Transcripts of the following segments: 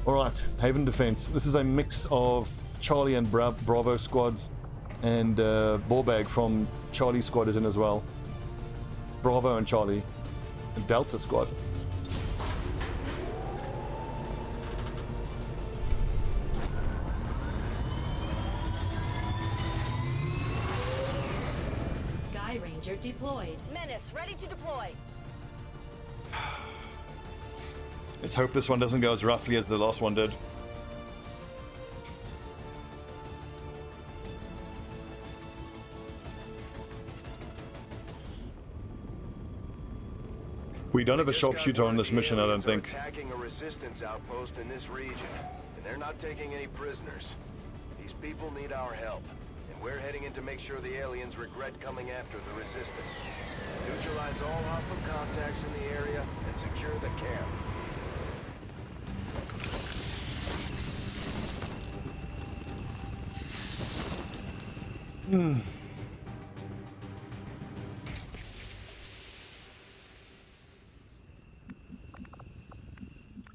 Alright, Haven Defense. This is a mix of Charlie and Bravo squads, and Ballbag from Charlie squad is in as well. Bravo and Charlie. And Delta squad. Sky Ranger deployed. Menace ready to deploy. Let's hope this one doesn't go as roughly as the last one did. We don't have a sharpshooter on this mission, I don't think. Attacking a resistance outpost in this region, and they're not taking any prisoners. These people need our help, and we're heading in to make sure the aliens regret coming after the resistance. Neutralize all hostile contacts in the area and secure the camp.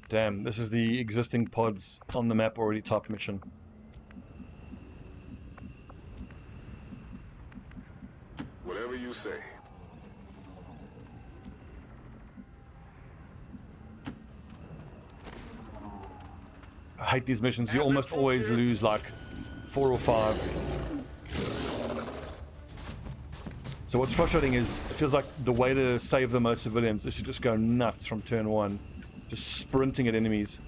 Damn, this is the existing pods on the map already type mission. Whatever you say. I hate these missions. You almost always lose like 4 or 5. So what's frustrating is it feels like the way to save the most civilians is to just go nuts from turn 1. Just sprinting at enemies.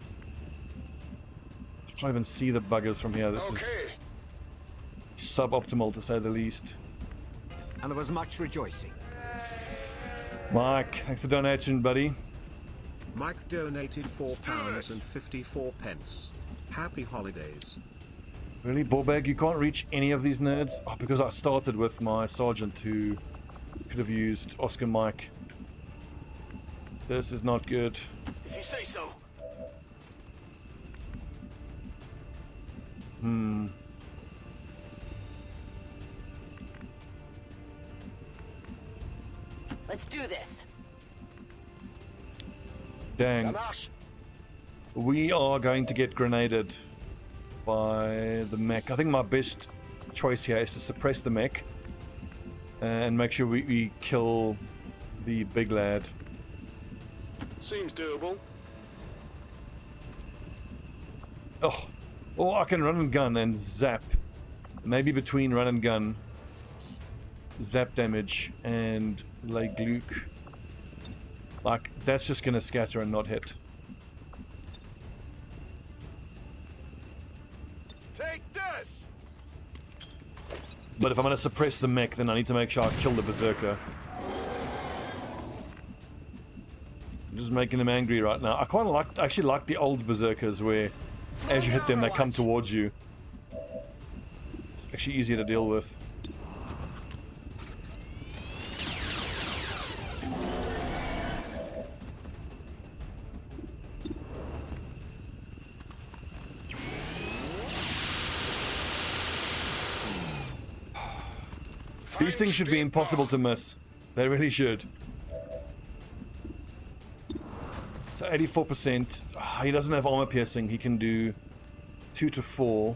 I can't even see the buggers from here. This is suboptimal to say the least. And there was much rejoicing. Mike, thanks for the donation, buddy. Mike donated £4.54. Happy holidays. Really, Ballbag, you can't reach any of these nerds? Oh, because I started with my sergeant who could have used Oscar Mike. This is not good. If you say so. Let's do this. Dang. We are going to get grenaded by the mech. I think my best choice here is to suppress the mech and make sure we kill the big lad. Seems doable. Oh, or I can run and gun and zap. Maybe between run and gun, zap damage and lay gluke. Like, that's just gonna scatter and not hit. Take this! But if I'm gonna suppress the mech, then I need to make sure I kill the berserker. I'm just making them angry right now. I quite like, actually like the old berserkers where as you hit them they come towards you. It's actually easier to deal with. These things should be impossible to miss. They really should. So 84%. He doesn't have armor piercing. He can do 2 to 4.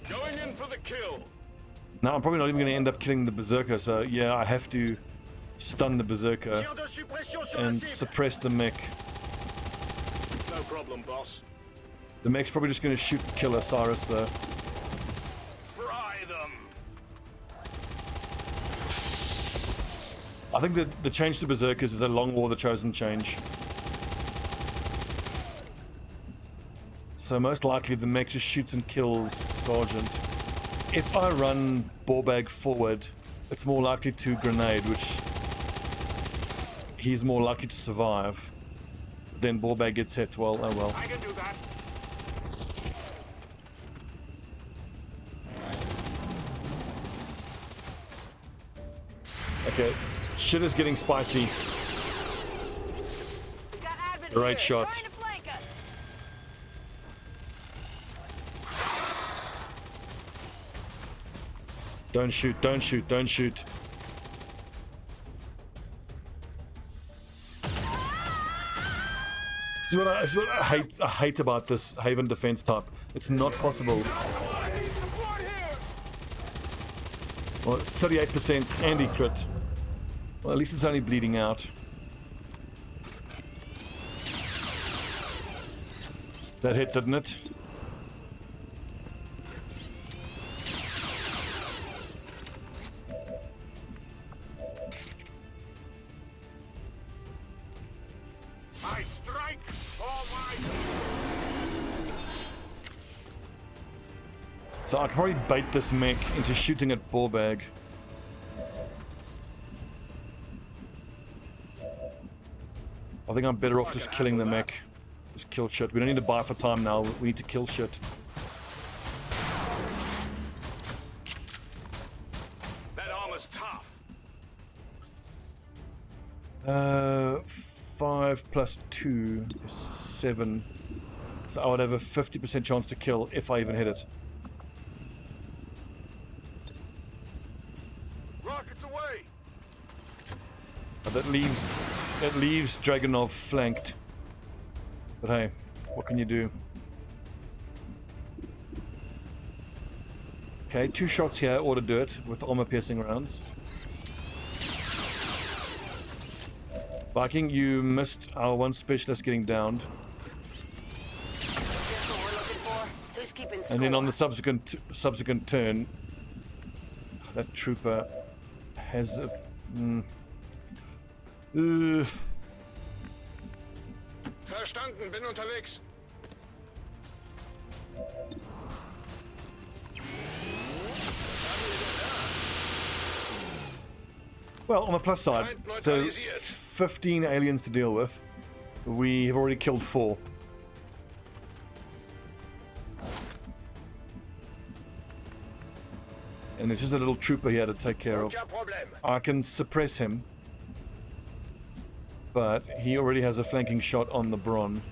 Going in for the kill. Now I'm probably not even going to end up killing the berserker. So yeah, I have to stun the berserker and suppress the mech. No problem, boss. The mech's probably just going to shoot and kill Osiris though. Fry them. I think that the change to berserkers is a Long War the Chosen change. So most likely the mech just shoots and kills Sergeant. If I run Ballbag forward, it's more likely to grenade, which he's more likely to survive. Then Ballbag gets hit. Well, oh well. I can do that. Okay, shit is getting spicy. Great shot. Don't shoot, don't shoot, don't shoot. This is what I hate about this Haven defense type. It's not possible. Well, 38% anti-crit. Well, at least it's only bleeding out. That hit, didn't it? I strike for my... So I can probably bait this mech into shooting at Ballbag. I think I'm better off just killing the mech. Just kill shit. We don't need to buy for time now. We need to kill shit. That armor's tough. 5 plus 2 is 7. So I would have a 50% chance to kill if I even hit it. Rockets away. But that leaves Dragunov flanked. But hey, what can you do? Okay, 2 shots here ought to do it with armor-piercing rounds. Viking, you missed our one specialist getting downed. Guess what we're looking for? Who's keeping score? And then on the subsequent turn, that trooper has a... Verstanden, bin unterwegs. Well, on the plus side, so 15 aliens to deal with. We have already killed 4. And it's just a little trooper here to take care of. I can suppress him, but he already has a flanking shot on the Bron.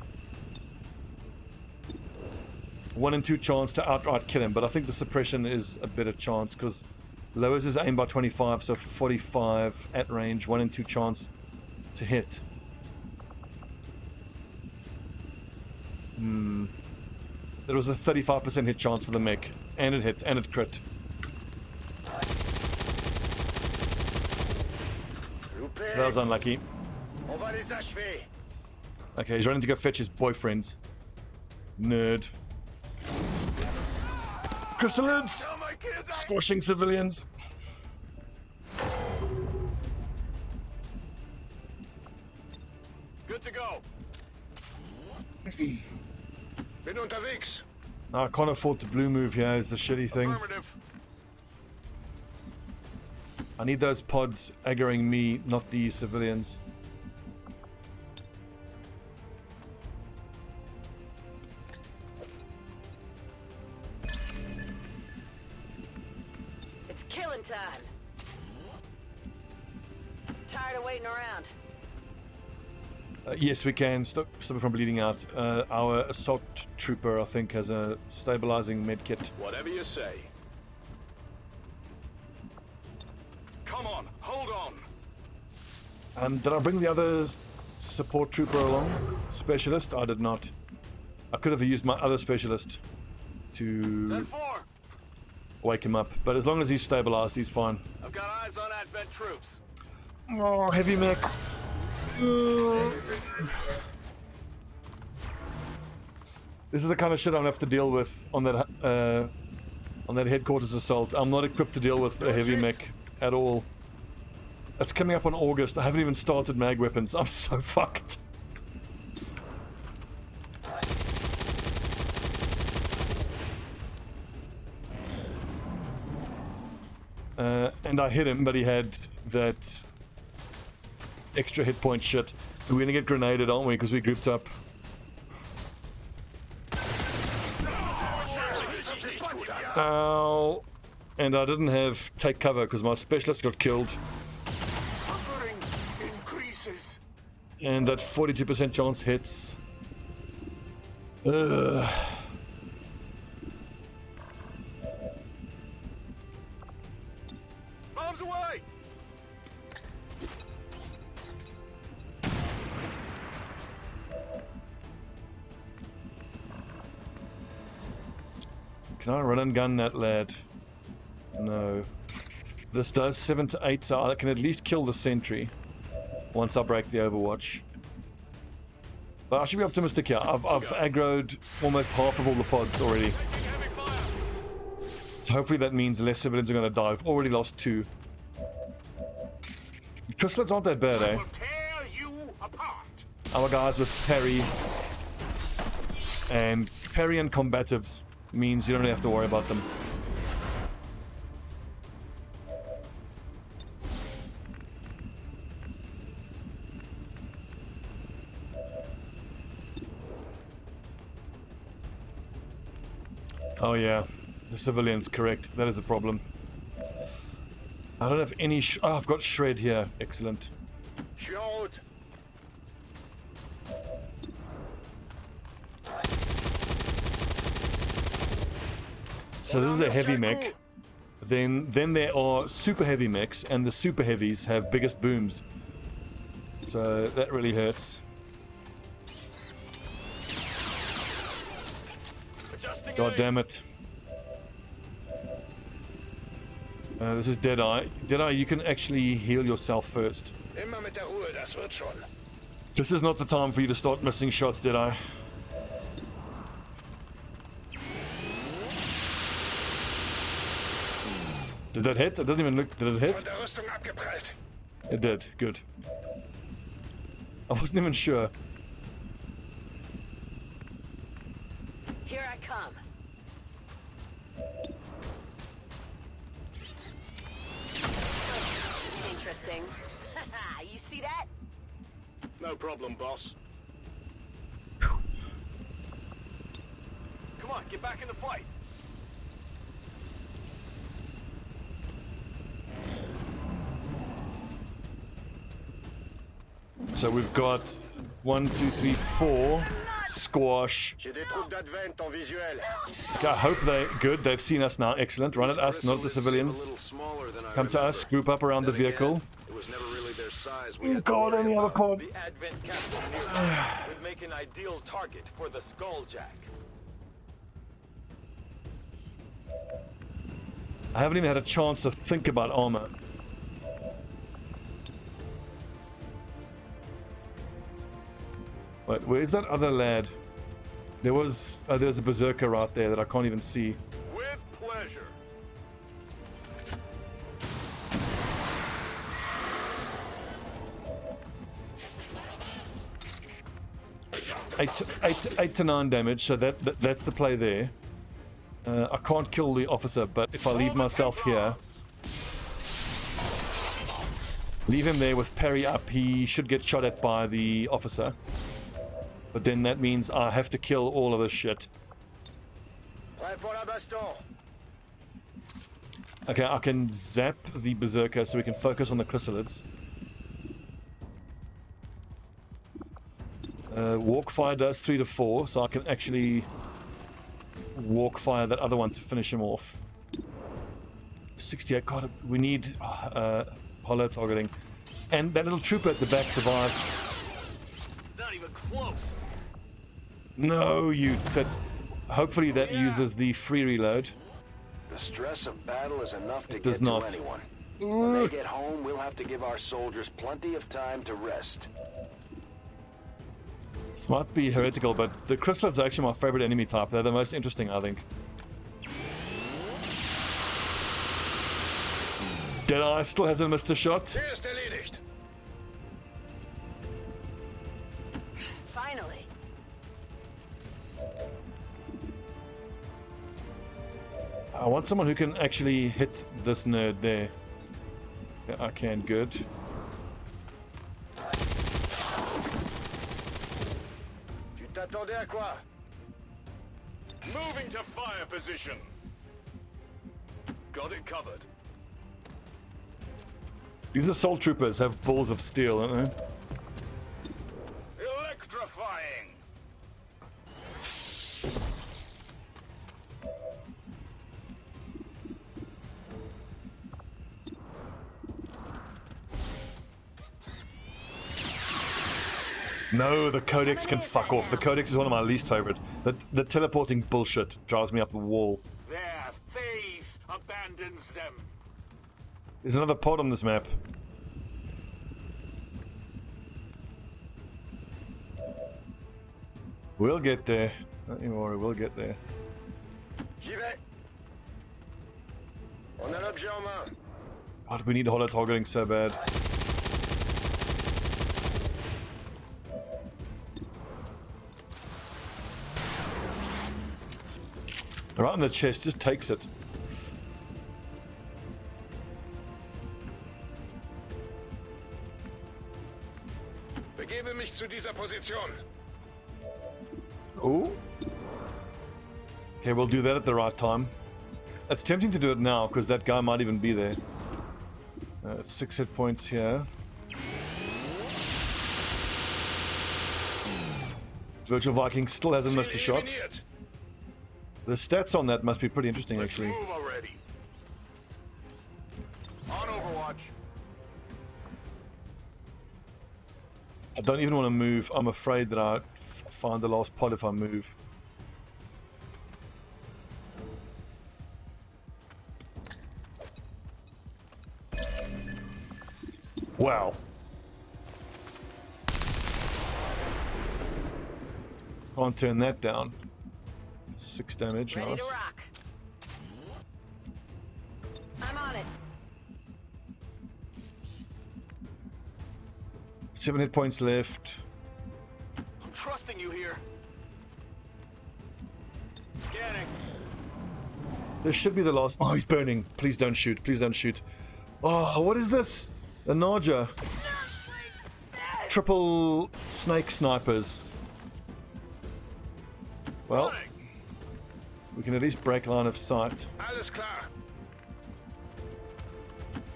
1 in 2 chance to outright kill him, but I think the suppression is a better chance because lowers his aim by 25, so 45 at range, 1 in 2 chance to hit. There was a 35% hit chance for the mech, and it hit, and it crit. So that was unlucky. Okay, he's running to go fetch his boyfriends. Nerd. Crystalids! Squashing civilians. Good to go. Bin unterwegs. No, I can't afford to blue move here is the shitty thing. Affirmative. I need those pods aggroing me, not the civilians. It's killing time. Tired of waiting around. Yes, we can stop it from bleeding out. Our assault trooper, I think, has a stabilizing medkit. Whatever you say. Come on, hold on. Did I bring the other support trooper along? Specialist? I did not. I could have used my other specialist to 10-4. wake him up, but as long as he's stabilized, he's fine. I've got eyes on Advent troops. Oh, heavy mech. This is the kind of shit I'm gonna have to deal with on that headquarters assault. I'm not equipped to deal with a heavy mech at all. It's coming up on August. I haven't even started mag weapons. I'm so fucked. And I hit him, but he had that extra hit point shit. We're gonna get grenaded, aren't we? Because we grouped up. Ow. And I didn't have take cover because my specialist got killed. And that 42% chance hits. Ugh. Bombs away! Can I run and gun that lad? No. This does 7 to 8, so I can at least kill the sentry once I break the overwatch. But I should be optimistic here. I've aggroed almost half of all the pods already. So hopefully that means less civilians are going to die. I've already lost 2. Chrysalids aren't that bad, eh? Our guys with parry and combatives means you don't really have to worry about them. Oh yeah, the civilians, correct. That is a problem. I don't have any oh, I've got shred here. Excellent. Shoot! So this is a heavy mech. Then there are super heavy mechs, and the super heavies have biggest booms. So that really hurts. God damn it. This is Deadeye. Deadeye, you can actually heal yourself first. This is not the time for you to start missing shots, Deadeye. Did that hit? It doesn't even look... Did it hit? It did. Good. I wasn't even sure. Here I come. Interesting. You see that? No problem, boss. Come on, get back in the fight. So we've got 1, 2, 3, 4. Squash. Okay, I hope they're good. They've seen us now. Excellent. Run at us, not the civilians. Come to us. Group up around the vehicle. Oh God, any other pod. The Advent capsule would make an ideal target for the Skulljack. I haven't even had a chance to think about armor. Wait, where's that other lad? There's a berserker right there that I can't even see. With pleasure. Eight to 9 damage, so that's the play there. I can't kill the officer, but if I leave myself here, leave him there with parry up, he should get shot at by the officer. But then that means I have to kill all of this shit. Okay, I can zap the berserker so we can focus on the chrysalids. Walk fire does 3 to 4, so I can actually walk fire that other one to finish him off. 68, God, we need hollow targeting. And that little trooper at the back survived. Not even close. No, you tit. Hopefully that uses the free reload. The stress of battle is enough to does get not. to anyone. When they get home, we'll have to give our soldiers plenty of time to rest. This might be heretical, but the chrysalids are actually my favorite enemy type. They're the most interesting, I think. Deadeye still hasn't missed a shot. Finally. I want someone who can actually hit this nerd there. Yeah, I can, good. Moving to fire position. Got it covered. These assault troopers have balls of steel, don't they? Electrifying. No, the codex can fuck off. The codex is one of my least favorite. The teleporting bullshit drives me up the wall. There, them. There's another pod on this map. We'll get there. Don't you worry, we'll get there. J'y vais. On a l'objet en main. God, we need holo targeting so bad. Right in the chest, just takes it. Begebe mich zu dieser Position. Oh. Okay, we'll do that at the right time. It's tempting to do it now because that guy might even be there. 6 hit points here. Virtual Viking still hasn't missed a shot. The stats on that must be pretty interesting, actually. Move already. On Overwatch. I don't even want to move. I'm afraid that I find the last pod if I move. Wow. Can't turn that down. 6 damage, Ready nice. to rock. I'm on it. 7 hit points left. I'm trusting you here. Scanning. This should be the last. Oh, he's burning. Please don't shoot. Please don't shoot. Oh, what is this? A Naja. Triple snake snipers. Well, we can at least break line of sight. Alles klar.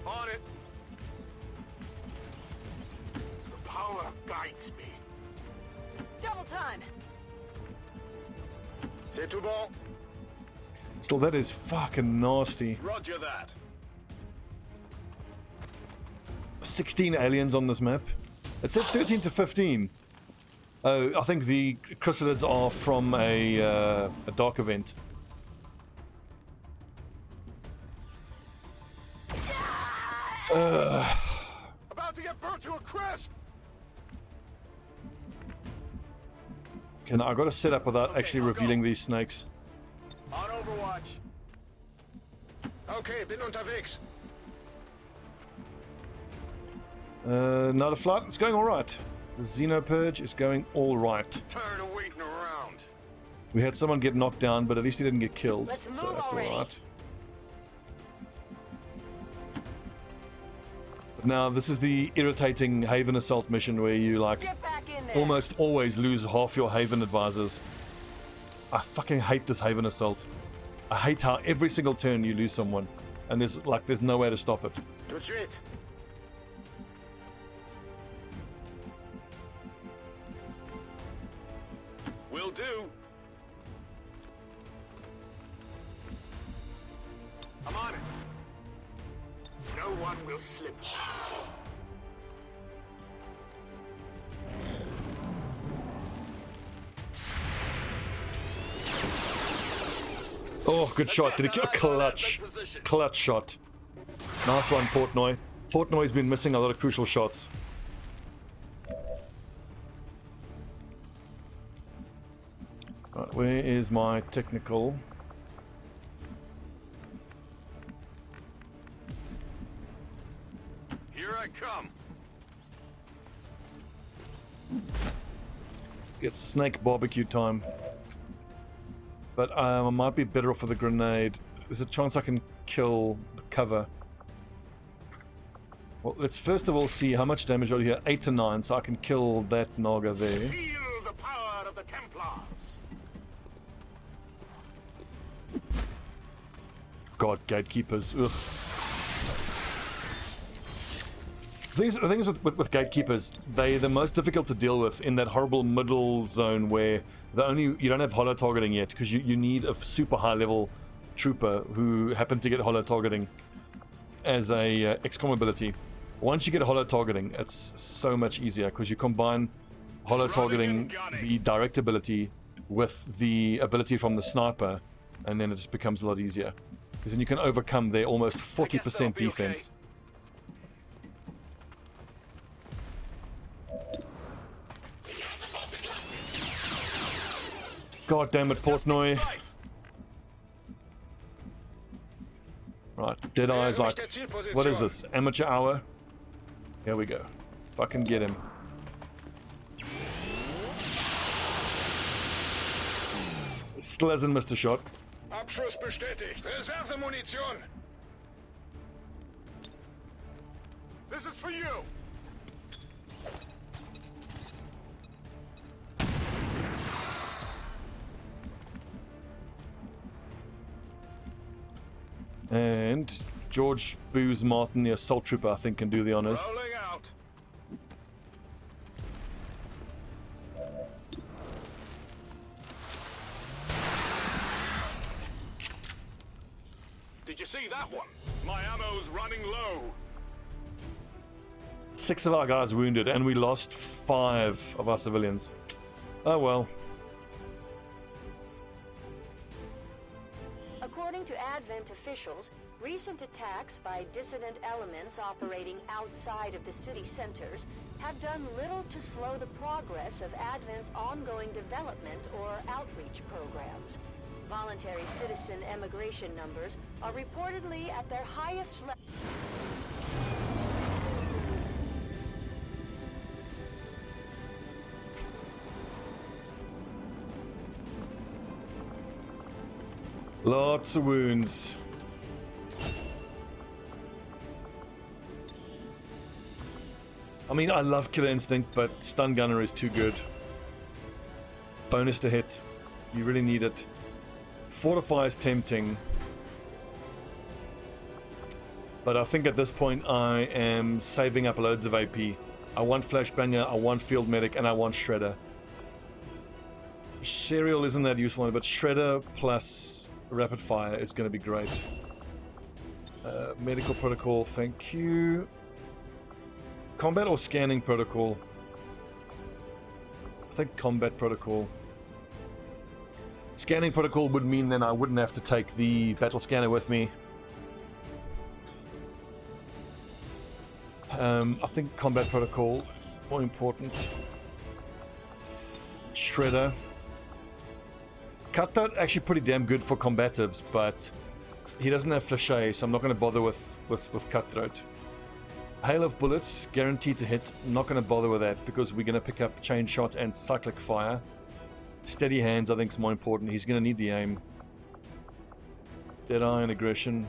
On it. The power guides me. Double time. C'est tout bon. Still, that is fucking nasty. Roger that. 16 aliens on this map. It said 13 to 15. Oh, I think the chrysalids are from a dark event. About to get burnt to a crisp. Okay, now I've got to set up without actually revealing these snakes. On Overwatch. Okay, bin unterwegs. Not a flight. It's going all right. The Xenopurge is going all right. Tired of waiting around. We had someone get knocked down, but at least he didn't get killed, Let's so move that's already. all right. But now this is the irritating Haven Assault mission where you like Get back in there. almost always lose half your Haven advisors. I fucking hate this Haven Assault. I hate how every single turn you lose someone, and there's no way to stop it. Tout de suite. Will do. I'm on it. No one will slip. Oh, good shot. Did he get a clutch shot? Nice one, Portnoy. Portnoy's been missing a lot of crucial shots. Right, where is my technical? Here I come. It's snake barbecue time. But I might be better off with a grenade. There's a chance I can kill the cover. Well, let's first of all see how much damage are here. 8 to 9, so I can kill that Naga there. Feel the power of the Templars. God, gatekeepers. Ugh. The things with gatekeepers, they're the most difficult to deal with in that horrible middle zone where you don't have holo targeting yet because you need a super high level trooper who happen to get holo targeting as a XCOM ability. Once you get holo targeting, it's so much easier because you combine holo targeting, the direct ability, with the ability from the sniper, and then it just becomes a lot easier. Because then you can overcome their almost 40% defense. God damn it, Portnoy. Right, Deadeye's like, what is this? Amateur hour? Here we go. Fucking get him. Still hasn't missed a shot. Abschuss bestätigt. Reservemunition. This is for you. And George Booze Martin, the assault trooper, I think, can do the honors. Rolling out. Did you see that one? My ammo's running low. 6 of our guys wounded, and we lost 5 of our civilians. Oh well. According to Advent officials, recent attacks by dissident elements operating outside of the city centers have done little to slow the progress of Advent's ongoing development or outreach programs. Voluntary citizen emigration numbers are reportedly at their highest level. Lots of wounds. I mean, I love Killer Instinct, but Stun Gunner is too good. Bonus to hit. You really need it. Fortify is tempting. But I think at this point I am saving up loads of AP. I want Flashbanger, I want Field Medic, and I want Shredder. Serial isn't that useful, but Shredder plus Rapid Fire is going to be great. Medical Protocol, thank you. Combat or Scanning Protocol? I think Combat Protocol. Scanning Protocol would mean then I wouldn't have to take the Battle Scanner with me. I think Combat Protocol is more important. Shredder. Cutthroat actually pretty damn good for combatives, but he doesn't have Flachet, so I'm not going to bother with Cutthroat. Hail of Bullets, guaranteed to hit. Not going to bother with that because we're going to pick up Chain Shot and Cyclic Fire. Steady Hands, I think, is more important. He's going to need the aim. Deadeye and Aggression.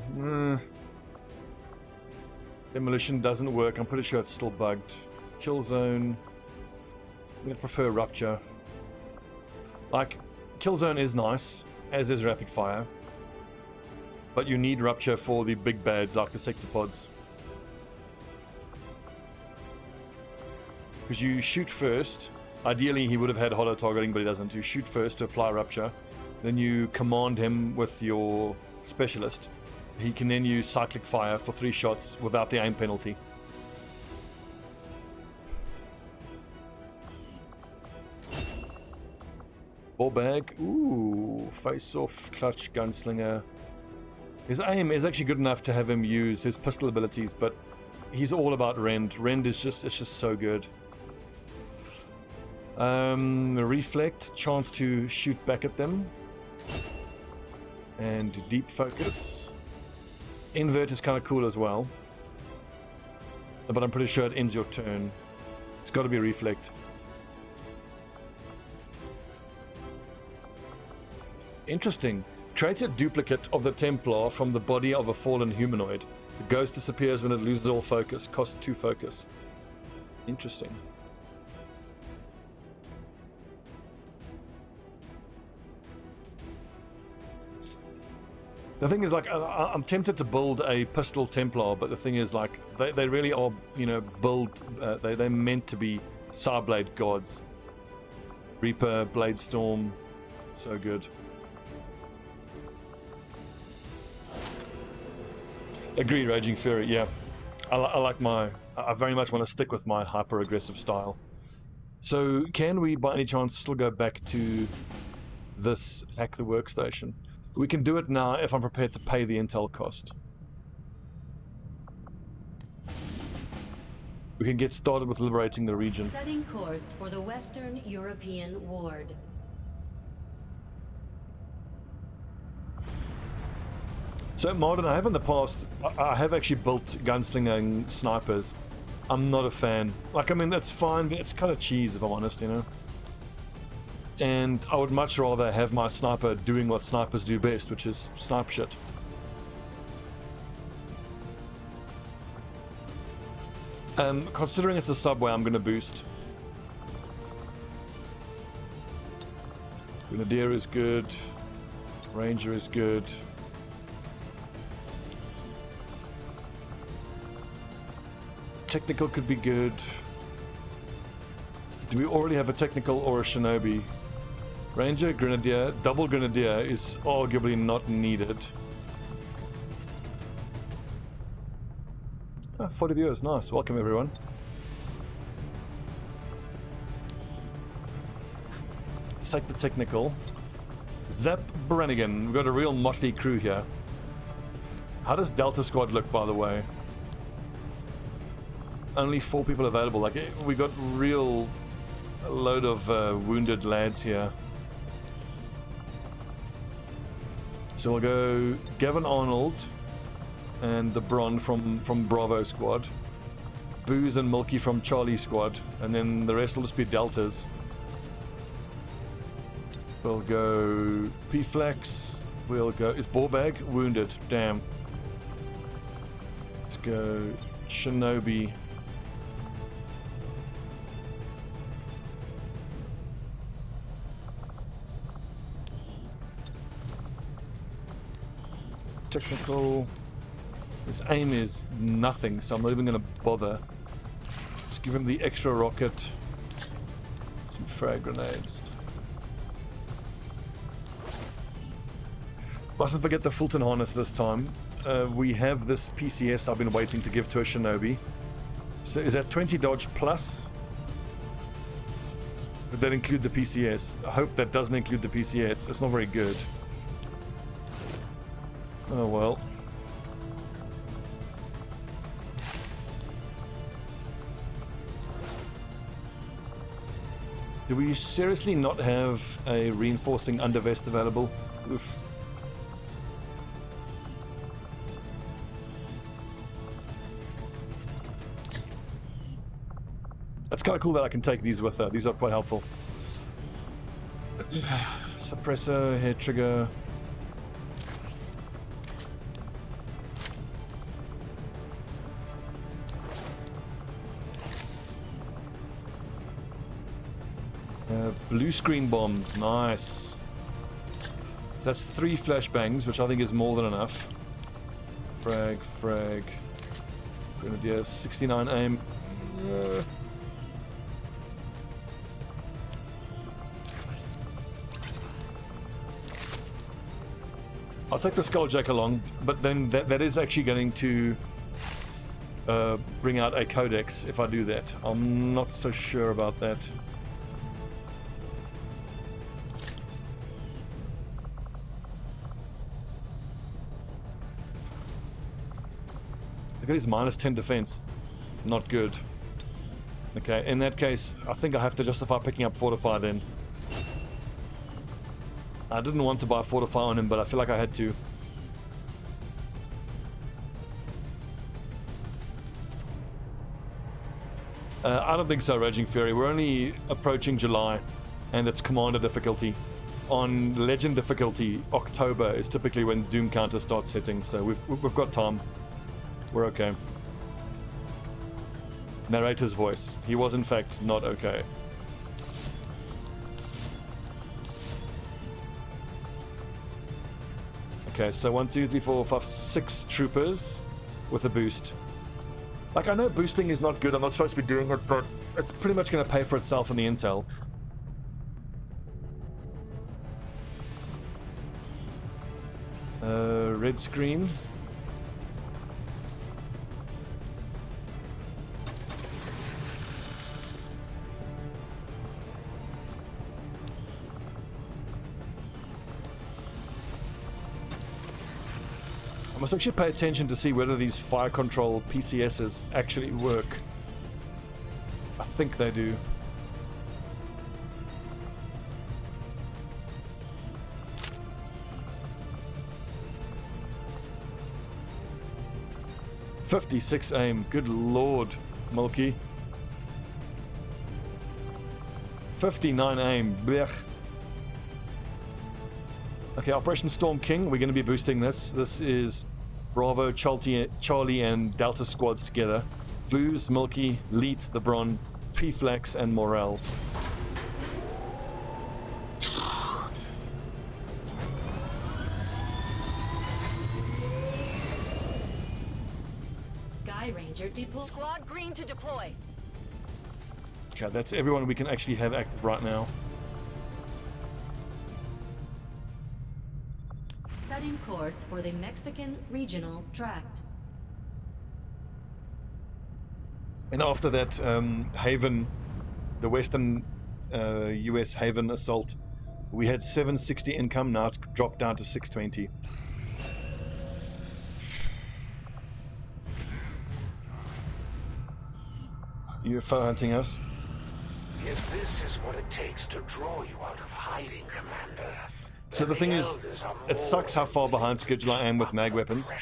Demolition doesn't work. I'm pretty sure it's still bugged. Kill Zone. I'm going to prefer Rupture. Like, Kill Zone is nice, as is Rapid Fire. But you need Rupture for the big bads like the Sectopods. Because you shoot first. Ideally, he would have had holo targeting, but he doesn't. You shoot first to apply Rupture. Then you command him with your Specialist. He can then use Cyclic Fire for 3 shots without the aim penalty. Ball bag. Ooh, face-off, clutch, gunslinger. His aim is actually good enough to have him use his pistol abilities, but he's all about Rend. Rend is just so good. Reflect, chance to shoot back at them. And deep focus. Invert is kind of cool as well. But I'm pretty sure it ends your turn. It's got to be Reflect. Interesting. Create a duplicate of the Templar from the body of a fallen humanoid. The ghost disappears when it loses all focus. Costs 2 focus. Interesting. The thing is, like, I'm tempted to build a pistol Templar, but the thing is, like, they really are, you know, they're meant to be Sarblade gods. Reaper, Bladestorm, so good. Agree, Raging Fury, yeah. I very much want to stick with my hyper-aggressive style. So, can we, by any chance, still go back to this Hack the Workstation? We can do it now if I'm prepared to pay the intel cost. We can get started with liberating the region. Setting course for the Western European Ward. So Martin, I have in the past, I have actually built gunslinging snipers. I'm not a fan. Like, I mean, that's fine, but it's kind of cheese if I'm honest, you know? And I would much rather have my sniper doing what snipers do best, which is snipe shit. Considering it's a subway, I'm gonna boost. Grenadier is good. Ranger is good. Technical could be good. Do we already have a technical or a Shinobi? Ranger, Grenadier, double Grenadier is arguably not needed. 40 viewers, nice. Welcome everyone. Let's take the technical. Zap Brannigan. We've got a real motley crew here. How does Delta Squad look, by the way? Only 4 people available. Like, we got real load of wounded lads here. So we'll go Gavin Arnold and the Bron from Bravo Squad, Booze and Milky from Charlie Squad, and then the rest will just be Deltas. We'll go P-Flex. We'll go... Is Borbag wounded? Damn. Let's go Shinobi. Technical. His aim is nothing, so I'm not even going to bother. Just give him the extra rocket. Some frag grenades. Mustn't forget the Fulton harness this time. We have this PCS I've been waiting to give to a Shinobi. So is that 20 dodge plus? Did that include the PCS? I hope that doesn't include the PCS. It's not very good. Oh well. Do we seriously not have a reinforcing undervest available? Oof. It's kind of cool that I can take these with her. These are quite helpful. Suppressor, hair trigger. Blue screen bombs, nice. So that's 3 flashbangs, which I think is more than enough. Frag. Grenadier, 69 aim. I'll take the Skulljack along, but then that is actually going to bring out a codex if I do that. I'm not so sure about that. Look at his minus 10 defense. Not good. Okay, in that case, I think I have to justify picking up Fortify then. I didn't want to buy Fortify on him, but I feel like I had to. I don't think so, Raging Fury. We're only approaching July, and it's Commander difficulty. On Legend difficulty, October is typically when Doom Counter starts hitting, so we've got time. We're okay. Narrator's voice. He was in fact not okay. Okay, so 1, 2, 3, 4, 5, 6 troopers with a boost. Like, I know boosting is not good, I'm not supposed to be doing it, but it's pretty much going to pay for itself in the intel. Red screen. must actually pay attention to see whether these fire control PCSs actually work. I think they do. .56 aim. Good lord, Milky. 59 aim. Blech. Okay, Operation Storm King. We're going to be boosting this. This is Bravo, Charlie, and Delta squads together. Booze, Milky, Leet, the Bron, P-Flex, and Morel. Sky Ranger deploy. Squad green to deploy. Okay, that's everyone we can actually have active right now. Setting course for the Mexican Regional Tract. And after that Haven, the Western US Haven assault, we had 760 income. Now it's dropped down to 620. UFO hunting us. If this is what it takes to draw you out of hiding, Commander. So the thing is, it sucks how far behind schedule I am with mag weapons.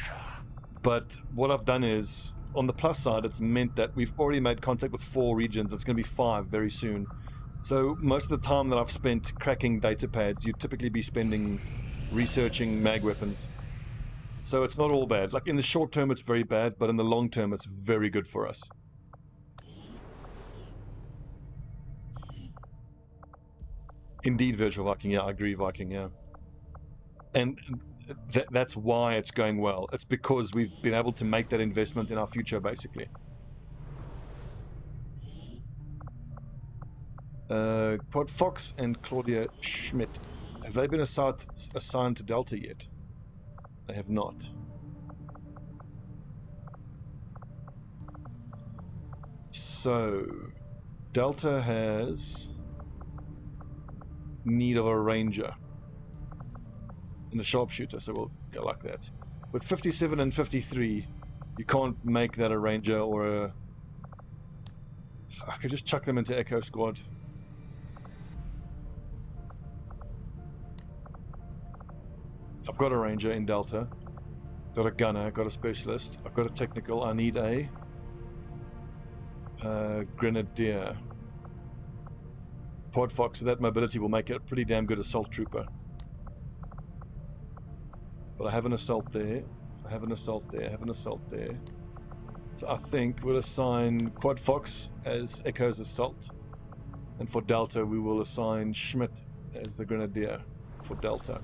But what I've done is, on the plus side, it's meant that we've already made contact with 4 regions. It's going to be 5 very soon. So most of the time that I've spent cracking data pads, you'd typically be spending researching mag weapons. So it's not all bad. Like in the short term, it's very bad, but in the long term, it's very good for us. Indeed, Virtual Viking. Yeah, I agree, Viking. Yeah. And that's why it's going well. It's because we've been able to make that investment in our future, basically. Quad Fox and Claudia Schmidt. Have they been assigned to Delta yet? They have not. So, Delta has need of a ranger and a sharpshooter, so we'll go like that. With 57 and 53, you can't make that a ranger or a... I could just chuck them into Echo Squad. I've got a ranger in Delta, got a gunner, got a specialist, I've got a technical. I need a Grenadier. Quad Fox with that mobility will make it a pretty damn good assault trooper. But I have an assault there, I have an assault there, I have an assault there. So I think we'll assign Quad Fox as Echo's assault. And for Delta we will assign Schmidt as the Grenadier for Delta.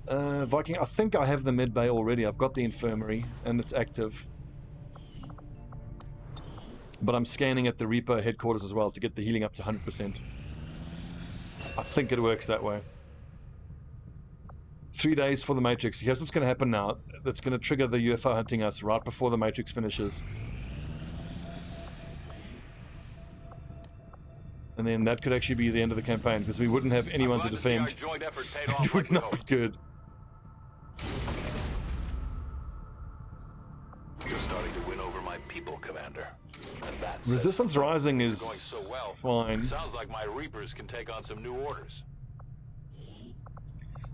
Viking, I think I have the med bay already. I've got the infirmary and it's active. But I'm scanning at the Reaper headquarters as well to get the healing up to 100%. I think it works that way. 3 days for the Matrix. Here's what's going to happen now. That's going to trigger the UFO hunting us right before the Matrix finishes. And then that could actually be the end of the campaign because we wouldn't have anyone to defend. It would not be good. You're starting to win over my people, Commander. And that's Resistance Rising is going so well. fine. Sounds like my Reapers can take on some new orders.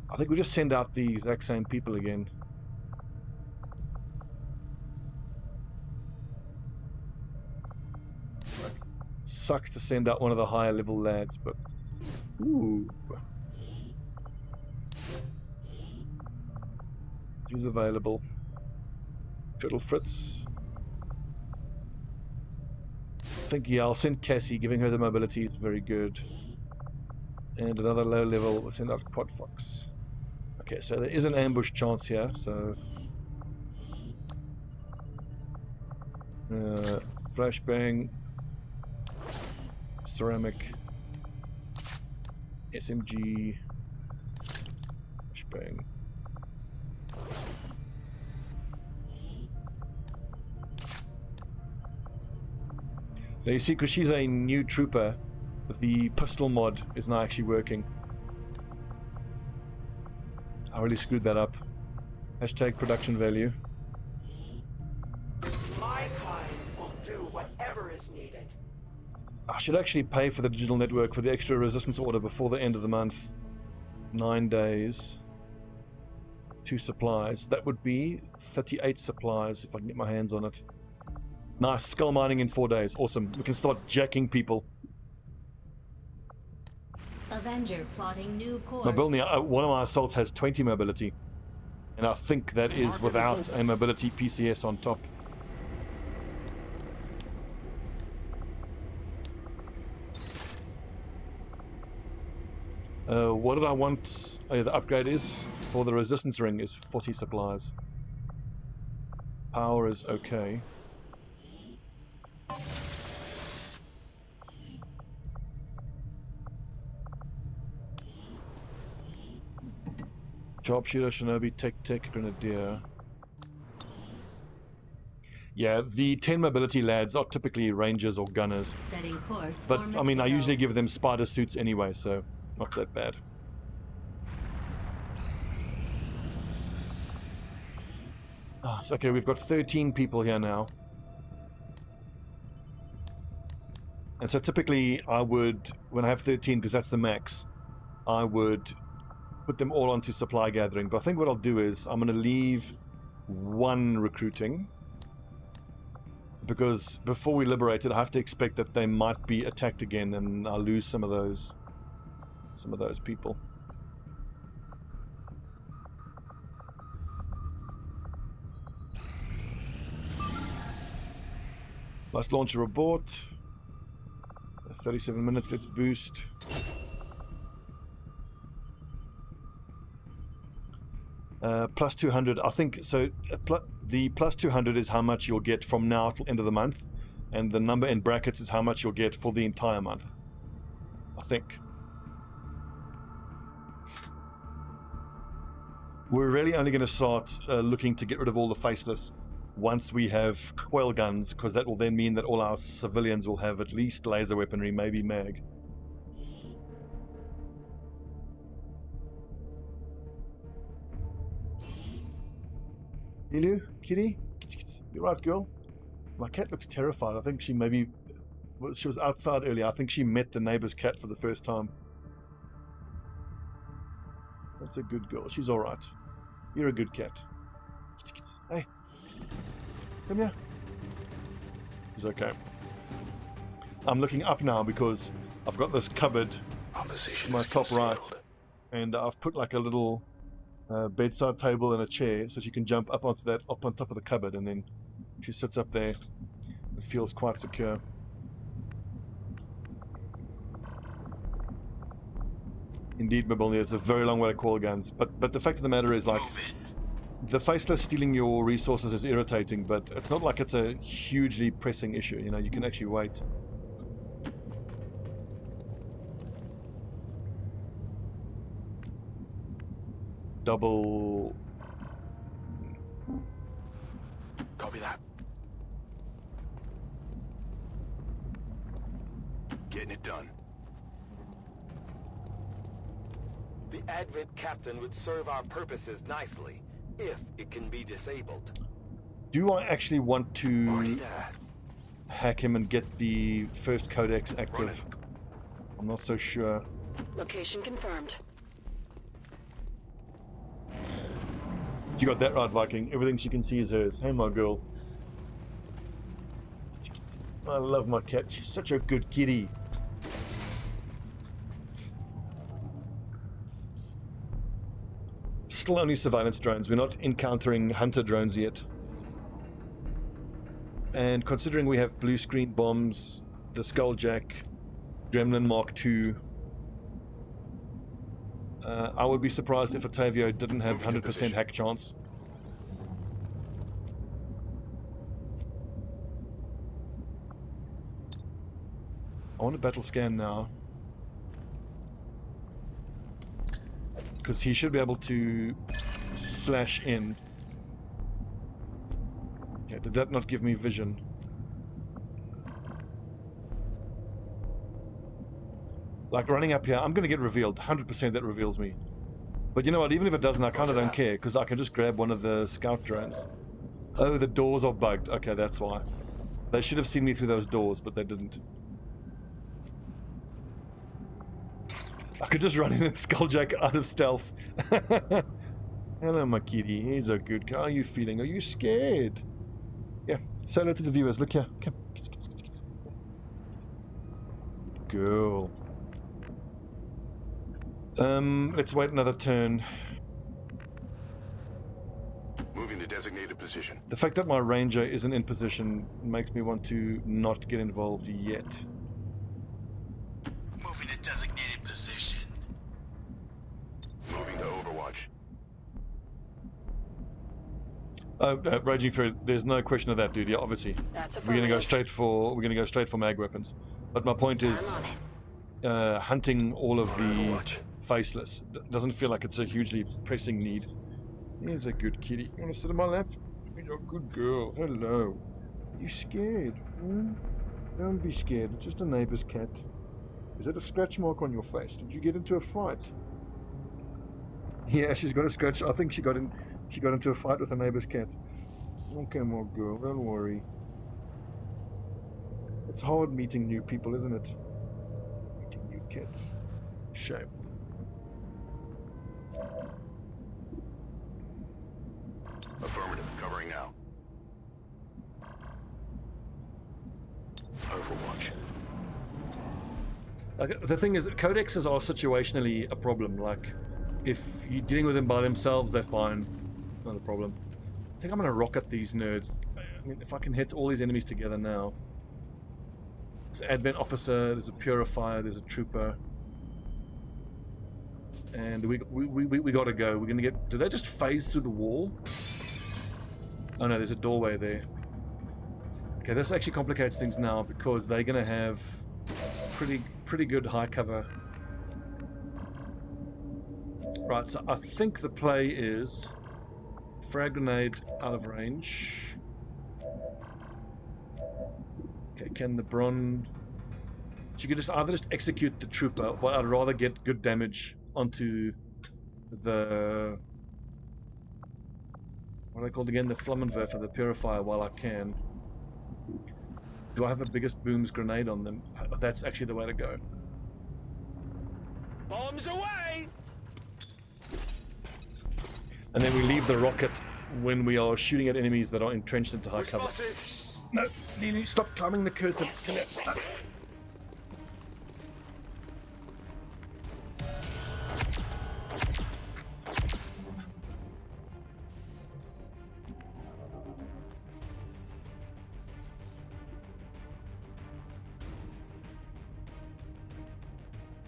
I think we just send out the exact same people again. Sucks to send out one of the higher level lads, but ooh. Who's available? Turtle Fritz. I think, yeah, I'll send Cassie. Giving her the mobility is very good. And another low level, we'll send out Quad Fox. Okay, so there is an ambush chance here, so... flashbang. Ceramic. SMG. Flashbang. Now you see, because she's a new trooper, the pistol mod is now actually working. I really screwed that up. Hashtag production value. My kind will do whatever is needed. I should actually pay for the digital network for the extra resistance order before the end of the month. 9 days. 2 supplies. That would be 38 supplies if I can get my hands on it. Nice. Skull mining in 4 days. Awesome. We can start jacking people. Avenger plotting new course. Mobility. One of my assaults has 20 mobility. And I think that is without a mobility PCS on top. What did I want? Oh, yeah, the upgrade is for the resistance ring is 40 supplies. Power is okay. Sharpshooter, Shinobi, Tech, Grenadier. Yeah, the 10 mobility lads are typically rangers or gunners. Setting course But, for I mean, I Mexico. usually give them spider suits anyway, so not that bad. Ah, so okay, we've got 13 people here now. And so typically I would, when I have 13, because that's the max, I would put them all onto supply gathering. But I think what I'll do is I'm going to leave 1 recruiting. Because before we liberate it, I have to expect that they might be attacked again, and I'll lose some of those people. Must launch a report. 37 minutes, let's boost. Plus 200, I think, so the plus 200 is how much you'll get from now till end of the month, and the number in brackets is how much you'll get for the entire month, I think. We're really only going to start looking to get rid of all the faceless once we have coil guns, because that will then mean that all our civilians will have at least laser weaponry, maybe mag. Hello, kitty? You're right, girl. My cat looks terrified. I think she maybe... She was outside earlier. I think she met the neighbor's cat for the first time. That's a good girl. She's alright. You're a good cat. Hey. Come here. She's okay. I'm looking up now because I've got this cupboard to my top right. And I've put like a little... bedside table and a chair so she can jump up onto that, up on top of the cupboard, and then she sits up there. It feels quite secure. Indeed, Mabolnia, it's a very long way to call guns, but the fact of the matter is, like, the faceless stealing your resources is irritating, but it's not like it's a hugely pressing issue, you know, you can actually wait. Double. Copy that. Getting it done. The Advent Captain would serve our purposes nicely, if it can be disabled. Do I actually want Already to there. hack him and get the first codex active? Running. I'm not so sure. Location confirmed. You got that right, Viking. Everything she can see is hers. Hey, my girl. I love my cat. She's such a good kitty. Still only surveillance drones. We're not encountering hunter drones yet. And considering we have blue screen bombs, the Skulljack, Gremlin Mark II, I would be surprised if Otavio didn't have 100% hack chance. I want a battle scan now. Because he should be able to slash in. Yeah, did that not give me vision? Like running up here, I'm going to get revealed. 100% that reveals me. But you know what? Even if it doesn't, I kind of don't care because I can just grab one of the scout drones. Oh, the doors are bugged. Okay, that's why. They should have seen me through those doors, but they didn't. I could just run in and skulljack out of stealth. Hello, my kitty. He's a good guy. How are you feeling? Are you scared? Yeah. Say hello to the viewers. Look here. Come. Girl. Let's wait another turn. Moving to designated position. The fact that my ranger isn't in position makes me want to not get involved yet. Moving to designated position. Moving to Overwatch. Oh, Raging Fury, there's no question of that, dude. Yeah, obviously. That's a We're gonna go straight for mag weapons. But my point is, hunting all of the faceless doesn't feel like it's a hugely pressing need. Here's a good kitty. You want to sit in my lap? You're a good girl. Hello. Are you scared? Don't be scared. It's just a neighbor's cat. Is that a scratch mark on your face? Did you get into a fight? Yeah, she's got a scratch. I think she got into a fight with a neighbor's cat. Okay, my girl. Don't worry. It's hard meeting new people, isn't it? Meeting new cats. Shame. Affirmative. Covering now. Overwatch. The thing is, codexes are situationally a problem. Like, if you're dealing with them by themselves, they're fine. Not a problem. I think I'm going to rocket these nerds. I mean, if I can hit all these enemies together now. There's an Advent Officer, there's a Purifier, there's a Trooper. And we got to go. We're going to get... Did they just phase through the wall? Oh no, there's a doorway there. Okay, this actually complicates things now because they're going to have pretty good high cover. Right, so I think the play is frag grenade out of range. Okay, can the Bron... She could just either just execute the Trooper, but I'd rather get good damage onto the... What are they called again? The Flammenwerfer, the Purifier, while I can. Do I have the biggest booms grenade on them? That's actually the way to go. Bombs away! And then we leave the rocket when we are shooting at enemies that are entrenched into high cover. No, Lily, stop climbing the curtain. Come here.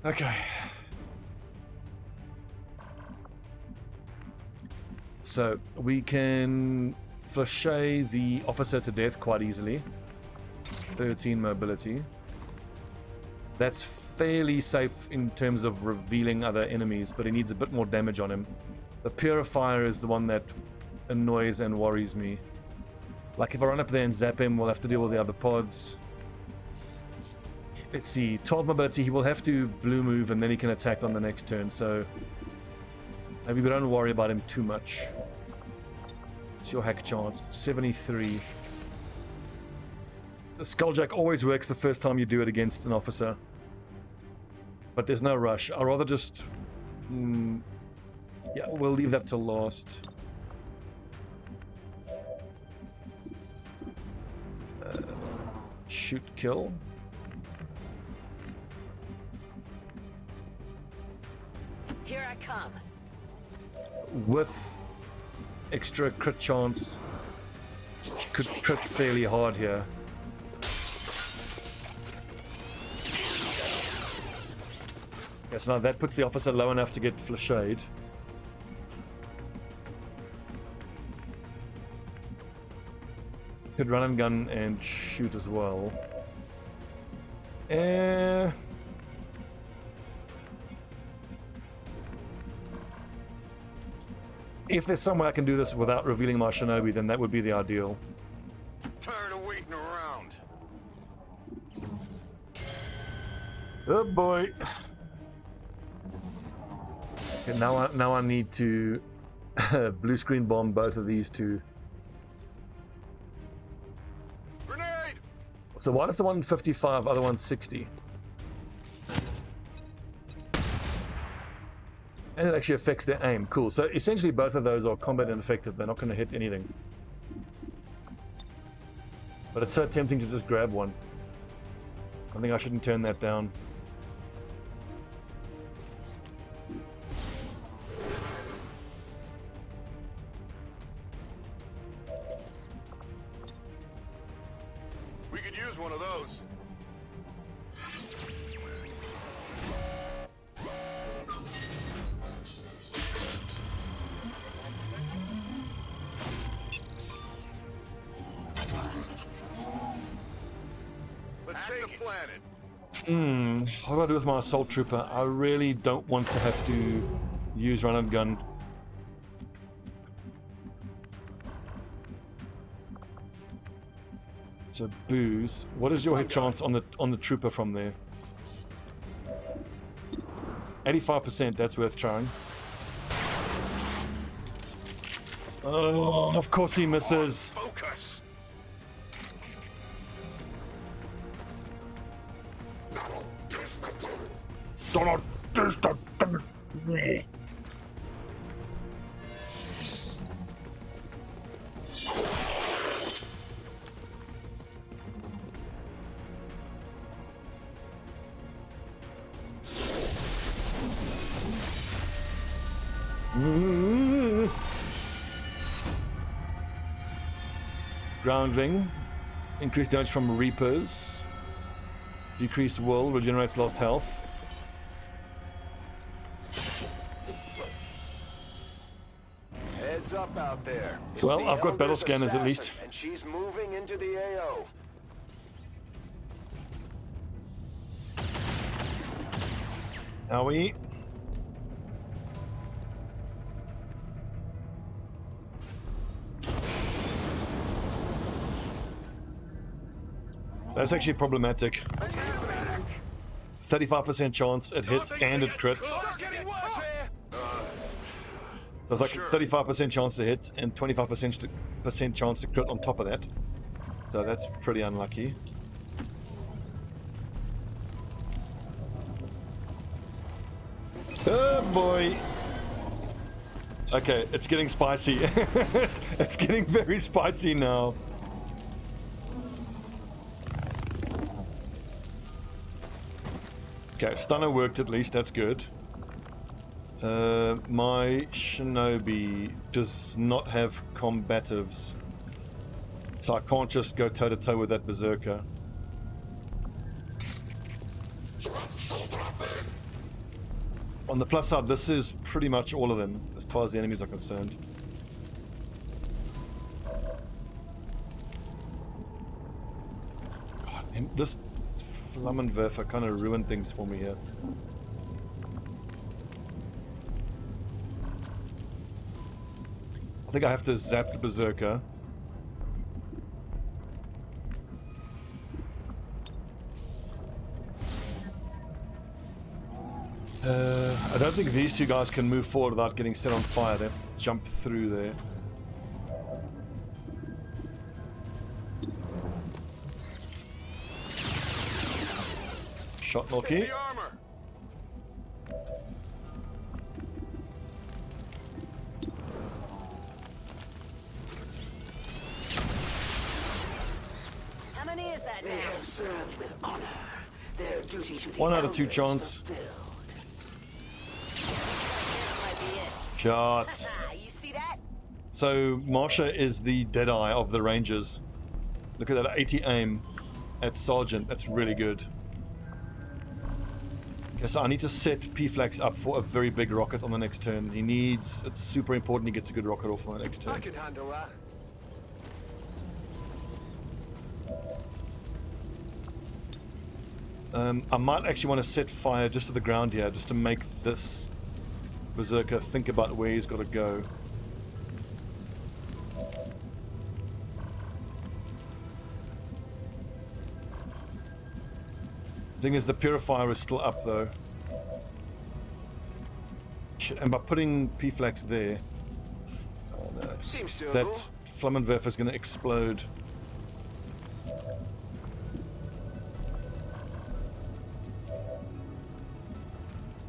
Okay. So we can flashay the officer to death quite easily. 13 mobility. That's fairly safe in terms of revealing other enemies, but he needs a bit more damage on him. The Purifier is the one that annoys and worries me. Like if I run up there and zap him, we'll have to deal with the other pods. Let's see, 12 mobility, he will have to blue move and then he can attack on the next turn, so maybe we don't worry about him too much. What's your hack chance? 73. The Skulljack always works the first time you do it against an officer. But there's no rush. I'd rather just... yeah, we'll leave that till last. Shoot, kill. Here I come. With extra crit chance, could crit fairly hard here. Yes, now that puts the officer low enough to get flashade. Could run and gun and shoot as well. If there's some way I can do this without revealing my Shinobi, then that would be the ideal. Tired of waiting around. Oh boy. Okay, now I need to blue screen bomb both of these two. Grenade! So why does the one 55, other one 60? And it actually affects their aim. Cool. So essentially both of those are combat ineffective. They're not going to hit anything. But it's so tempting to just grab one. I think I shouldn't turn that down. We could use one of those. Let's take the planet. What do I do with my assault trooper? I really don't want to have to use run and gun. So booze. What is your hit chance on the trooper from there? 85%. That's worth trying. Oh, of course he misses. Focus. Groundling. Increased damage from Reapers. Decreased will. Regenerates lost health. Heads up out there. Well, The I've got battle Elder's scanners at assassin, least. And she's moving into the AO. Are we? That's actually problematic. 35% chance it hit and it crit. So it's like 35% chance to hit and 25% chance to crit on top of that. So that's pretty unlucky. Oh boy. Okay, it's getting spicy. It's getting very spicy now. Okay, stunner worked at least, that's good. My Shinobi does not have combatives. So I can't just go toe to toe with that berserker. On the plus side, this is pretty much all of them, as far as the enemies are concerned. God, and this Flammenwerfer kind of ruined things for me here. I think I have to zap the berserker. I don't think these two guys can move forward without getting set on fire. They jump through there. Shot Milky. The armor. How many is that They now? have served with honor. Their duty to the 1 out of 2 elders chance. fulfilled. Might be it. Shot. Ah, you see that? So Marsha is the Deadeye of the Rangers. Look at that 80 aim at Sergeant. That's really good. Okay, so I need to set P-Flax up for a very big rocket on the next turn. He needs... It's super important he gets a good rocket off on the next I turn. can handle that. I might actually want to set fire just to the ground here, just to make this Berserker think about where he's got to go. The thing is, the Purifier is still up though. shit. And by putting P-Flax there, Seems doable. that Flammenwerfer is going to explode.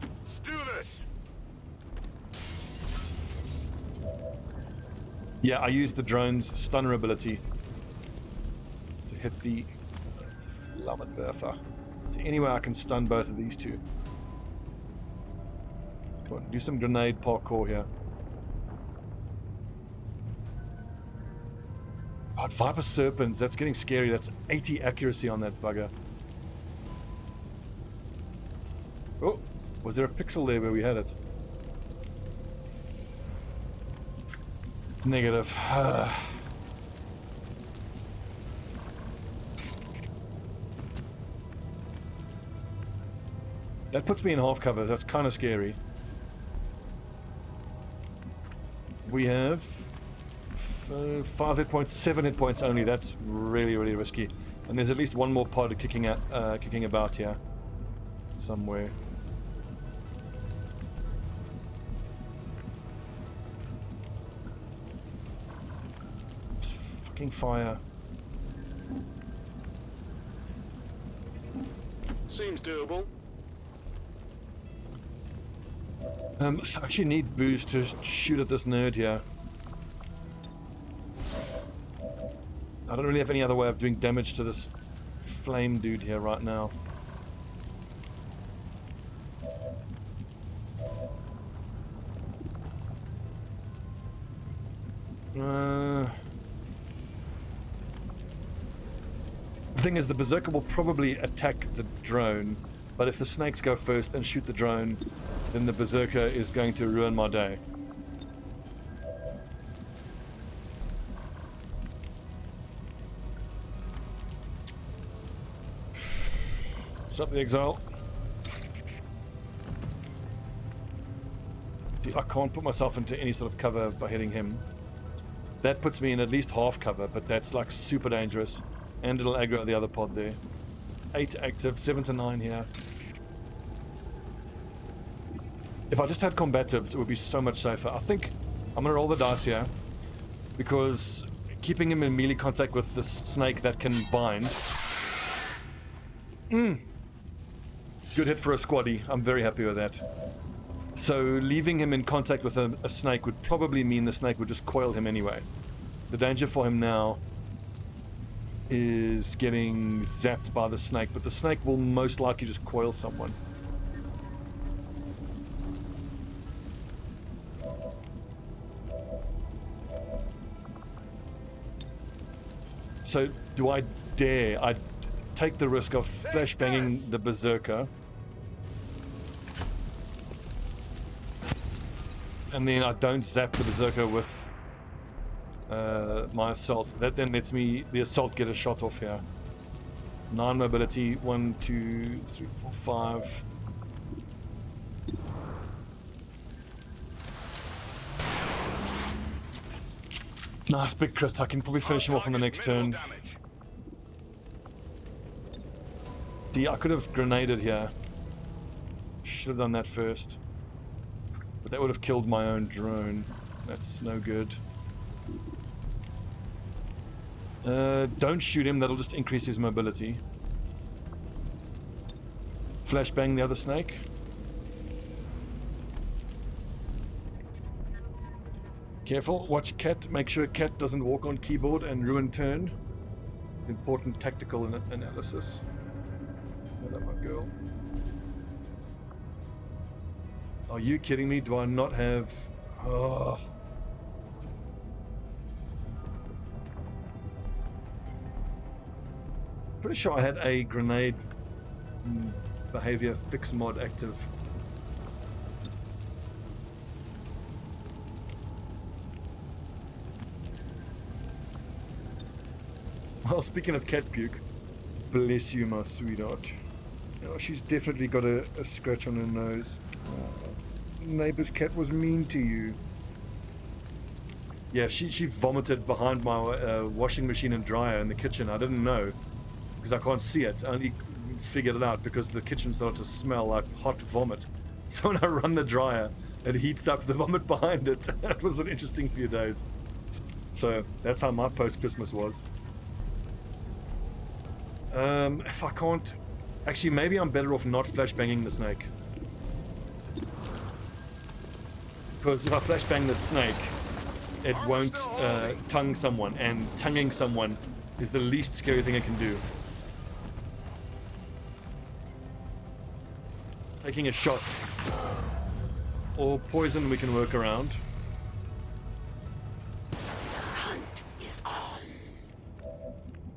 Let's do this. Yeah, I used the drone's stunner ability to hit the Flammenwerfer. So anyway, I can stun both of these two. Come on, do some grenade parkour here. God, Viper Serpents, that's getting scary. That's 80 accuracy on that bugger. Oh, was there a pixel there where we had it? Negative. That puts me in half cover. That's kind of scary. We have 5 hit points, 7 hit points only. That's really, really risky. And there's at least one more pod kicking about here somewhere. Just fucking fire. Seems doable. I actually need boost to shoot at this nerd here. I don't really have any other way of doing damage to this flame dude here right now. The thing is, the Berserker will probably attack the drone, but if the snakes go first and shoot the drone, then the Berserker is going to ruin my day. What's up, the Exile? See, I can't put myself into any sort of cover by hitting him. That puts me in at least half cover, but that's like super dangerous. And it'll aggro the other pod there. 8 active, 7 to 9 here. If I just had combatives, it would be so much safer. I think I'm going to roll the dice here, because keeping him in melee contact with the snake that can bind. Good hit for a squaddy. I'm very happy with that. So leaving him in contact with a snake would probably mean the snake would just coil him anyway. The danger for him now is getting zapped by the snake, but the snake will most likely just coil someone. So do I dare? I take the risk of flashbanging the Berserker, and then I don't zap the Berserker with my assault. That then lets me, the assault, get a shot off here. 9 mobility, 1, 2, 3, 4, 5. Nice big crit. I can probably finish him off on the next turn. See, I could have grenaded here. Should have done that first. But that would have killed my own drone. That's no good. Don't shoot him, that'll just increase his mobility. Flashbang the other snake. Careful, watch Cat, make sure Cat doesn't walk on keyboard and ruin turn. Important tactical analysis. Oh, that my girl. Are you kidding me? Do I not have... Oh. Pretty sure I had a grenade behavior fix mod active. Well, speaking of cat puke, bless you, my sweetheart. Oh, she's definitely got a scratch on her nose. Oh, neighbor's cat was mean to you. Yeah, she vomited behind my washing machine and dryer in the kitchen. I didn't know, because I can't see it. I only figured it out because the kitchen started to smell like hot vomit. So when I run the dryer, it heats up the vomit behind it. That was an interesting few days. So that's how my post-Christmas was. If I can't... Actually, maybe I'm better off not flashbanging the snake. Because if I flashbang the snake, it won't tongue someone, and tonguing someone is the least scary thing I can do. Taking a shot or poison we can work around.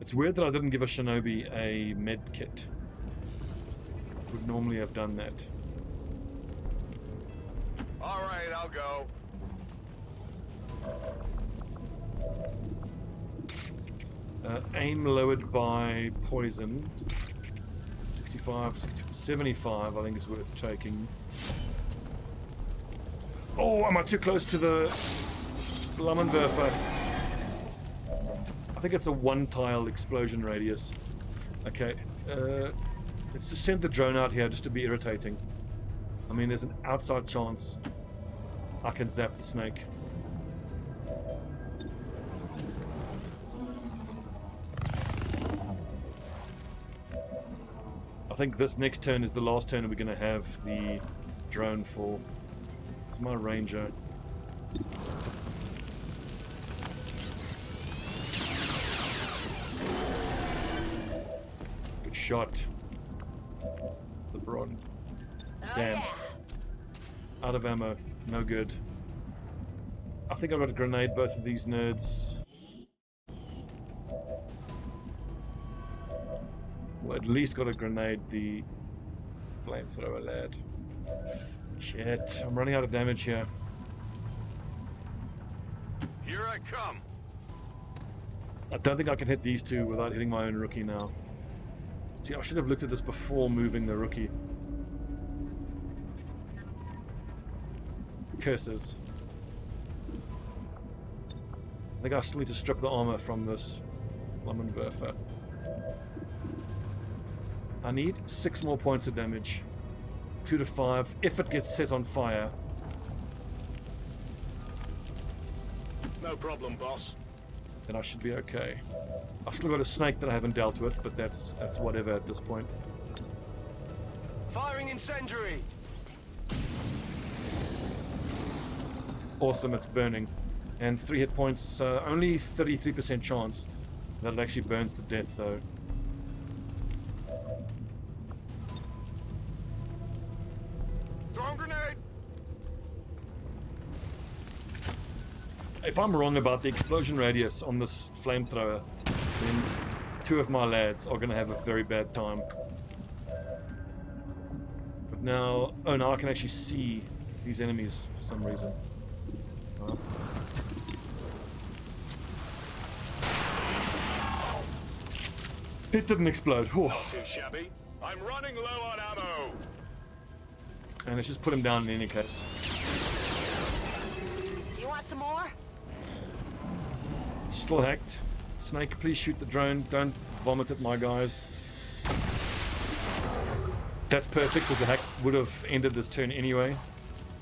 It's weird that I didn't give a Shinobi a med kit. Would normally have done that. All right, I'll go. Aim lowered by poison. 65, 75 I think is worth taking. Oh, am I too close to the Flammenwerfer? I think it's a one-tile explosion radius. Okay, let's just send the drone out here just to be irritating. I mean, there's an outside chance I can zap the snake. I think this next turn is the last turn we're going to have the drone for. It's my ranger. Good shot. It's the Bron. Damn. Out of ammo. No good. I think I've got to grenade both of these nerds. Well, at least got to grenade the flamethrower lad. Shit, I'm running out of damage here. Here I come. I don't think I can hit these two without hitting my own rookie now. See, I should have looked at this before moving the rookie. Curses. I think I still need to strip the armor from this Flammenwerfer. I need 6 more points of damage. 2 to 5 if it gets set on fire. No problem, boss. Then I should be okay. I've still got a snake that I haven't dealt with, but that's whatever at this point. Firing incendiary. Awesome, it's burning. And 3 hit points, so only 33% chance that it actually burns to death though. Throwing grenade. If I'm wrong about the explosion radius on this flamethrower, then 2 of my lads are going to have a very bad time. But now... Oh, now I can actually see these enemies for some reason. Oh. It didn't explode. Whew. Too shabby. I'm running low on ammo. And let's just put him down in any case. You want some more? Still hacked. Snake, please shoot the drone. Don't vomit at my guys. That's perfect because the hack would have ended this turn anyway.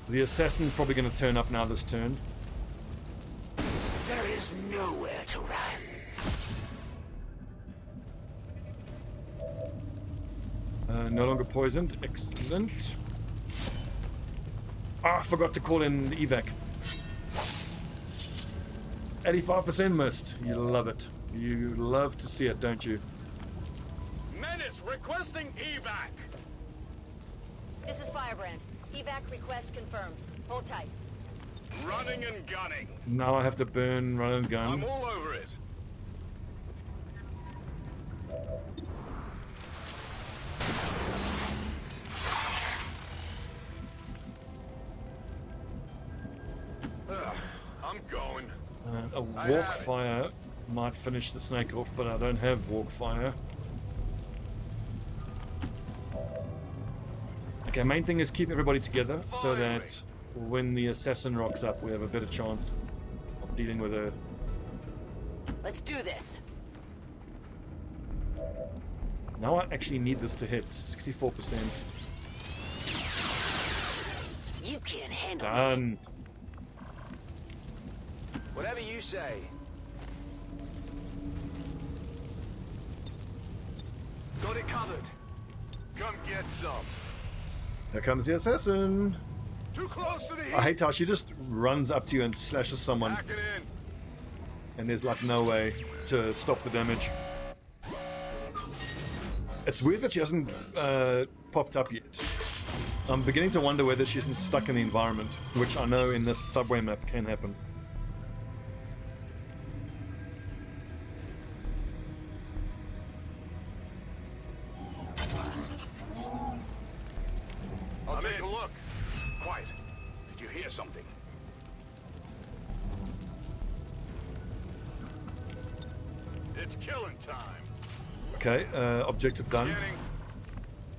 The assassin's probably going to turn up now this turn. There is nowhere to run. No longer poisoned. Excellent. Ah, I forgot to call in the evac. 85% missed. You love it. You love to see it, don't you? Menace requesting evac. This is Firebrand. Evac request confirmed. Hold tight. Running and gunning. Now I have to burn, run and gun. I'm all over it. I'm going. A walk fire might finish the snake off, but I don't have walk fire. Okay, main thing is keep everybody together so that when the assassin rocks up, we have a better chance of dealing with her. Let's do this. Now I actually need this to hit 64%. You can't handle me. Done. Whatever you say. Got it covered. Come get some. Here comes the assassin. Too close to the heat. I hate how she just runs up to you and slashes someone, Back it in. and there's like no way to stop the damage. It's weird that she hasn't popped up yet. I'm beginning to wonder whether she's stuck in the environment, which I know in this subway map can happen. I'll take a look. Quiet. Did you hear something? It's killing time. Okay, objective done. Scanning.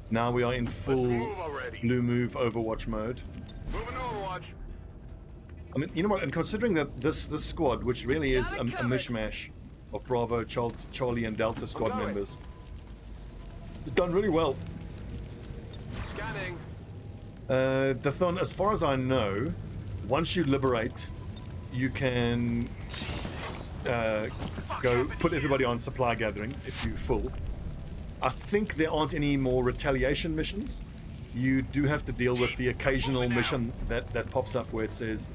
Now we are in full move already. blue move Overwatch mode. Moving Overwatch. I mean, you know what? And considering that this squad, which really is a mishmash of Bravo, Charlie, and Delta squad members, it's done really well. Scanning. The Thon, as far as I know, once you liberate, you can go put everybody on supply gathering if you're full. I think there aren't any more retaliation missions. You do have to deal with the occasional mission that pops up where it says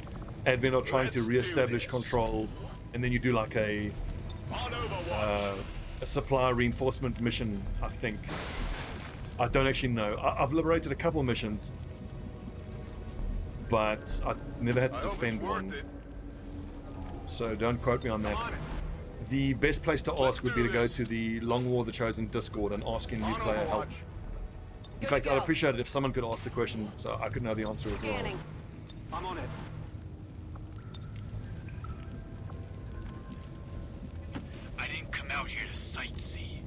Advent are trying to re-establish control, and then you do like a supply reinforcement mission, I think. I don't actually know. I've liberated a couple of missions, but I never had to defend one. So don't quote me on that. The best place to ask would be to go to the Long War of the Chosen Discord and ask in new player help. In fact, I'd appreciate it if someone could ask the question so I could know the answer as well. Scanning. I'm on it. I didn't come out here to sightsee.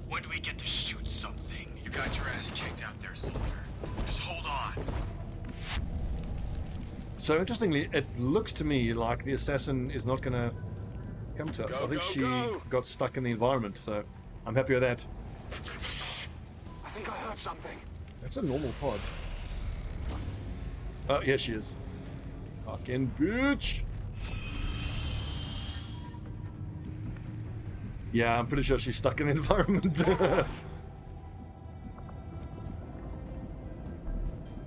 When do we get to shoot something? You got your ass kicked out there, soldier. Just hold on. So interestingly, it looks to me like the assassin is not going to come to us. I think she got stuck in the environment, so I'm happy with that. I think I heard something. That's a normal pod. Oh, yeah, she is. Fucking bitch! Yeah, I'm pretty sure she's stuck in the environment.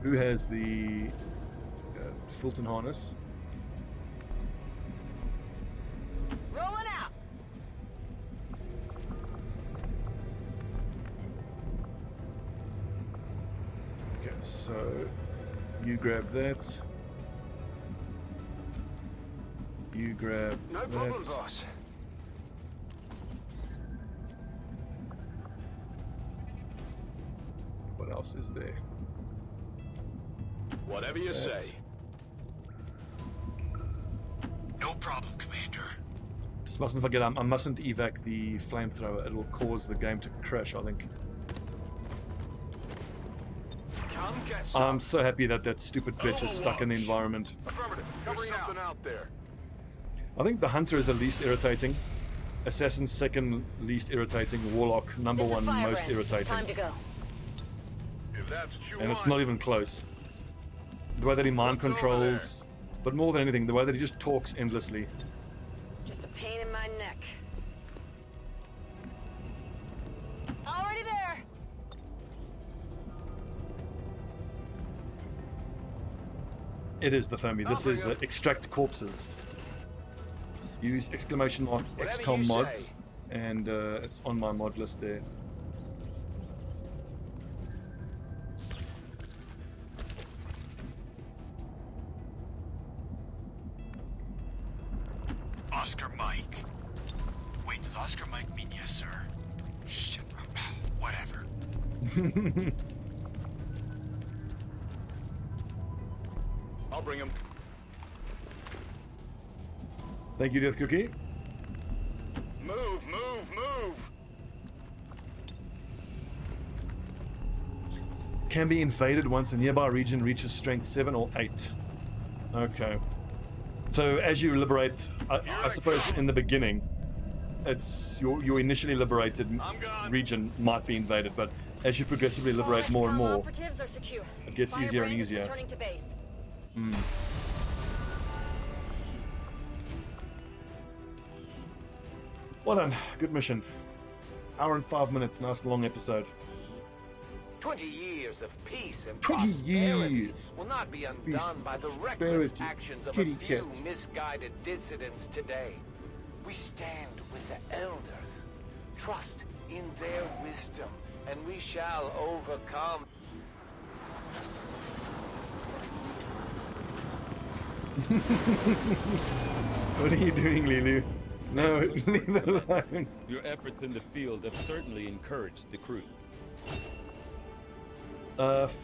Who has the Fulton harness? Rolling out. Okay, so you grab that. You grab No that. problem, boss. What else is there? Whatever you That. say. No problem, Commander. Just mustn't forget, I mustn't evac the flamethrower. It will cause the game to crash, I think. Come get some. I'm so happy that that stupid bitch is stuck in the environment. Affirmative. There's something out there. I think the Hunter is the least irritating. Assassin second least irritating. Warlock number This is one Firebrand. most irritating. Time to go. If that's what you And want. it's not even close. The way that he mind What's over controls, but more than anything, the way that he just talks endlessly. Just a pain in my neck. Already there. It is the Thermi. This is extract corpses. Use exclamation mark Whatever XCOM you mods, say. and it's on my mod list there. Oscar Mike. Wait, does Oscar Mike mean yes, sir? Shit. Whatever. I'll bring him. Thank you, Death Cookie. Move, move, move. Can be invaded once a nearby region reaches strength 7 or 8. Okay. So as you liberate, I suppose in the beginning, it's your initially liberated region might be invaded, but as you progressively liberate more and more, Operatives are secure. it gets easier and Firebrand is easier. returning to base. Well done. Good mission. Hour and 5 minutes. Nice long episode. 20 years of peace and 20 prosperity years. will not be Peace undone and by the reckless prosperity. actions of Kitty a few cat. misguided dissidents today. We stand with the elders. Trust in their wisdom, and we shall overcome. What are you doing, Lilu? No, leave it alone. Your efforts in the field have certainly encouraged the crew.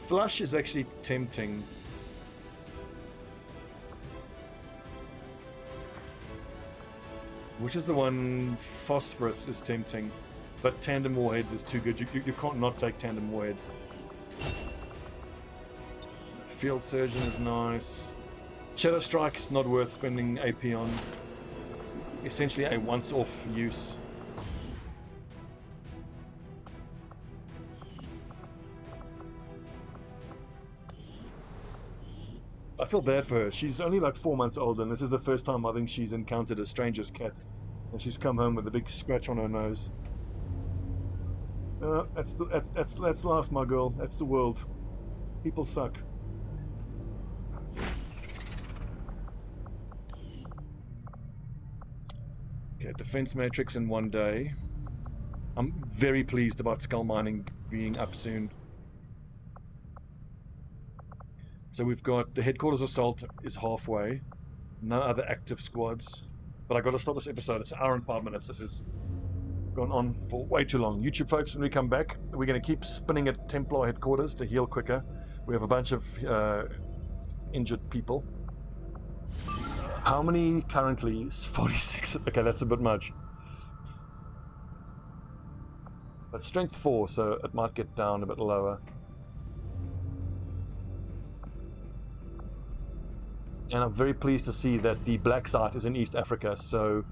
Flush is actually tempting. Which is the one? Phosphorus is tempting. But tandem warheads is too good. You can't not take tandem warheads. Field Surgeon is nice. Shadow Strike is not worth spending AP on. It's essentially a once-off use. I feel bad for her. She's only like 4 months old, and this is the first time I think she's encountered a stranger's cat. And she's come home with a big scratch on her nose. That's life, my girl. That's the world. People suck. Okay, defense matrix in 1 day. I'm very pleased about skull mining being up soon. So we've got the headquarters assault is halfway. No other active squads. But I got to stop this episode. It's an hour and 5 minutes. This has gone on for way too long. YouTube folks, when we come back, we're going to keep spinning at Templar headquarters to heal quicker. We have a bunch of injured people. How many currently? 46. Okay, that's a bit much. But strength 4, so it might get down a bit lower. And I'm very pleased to see that the black site is in East Africa, so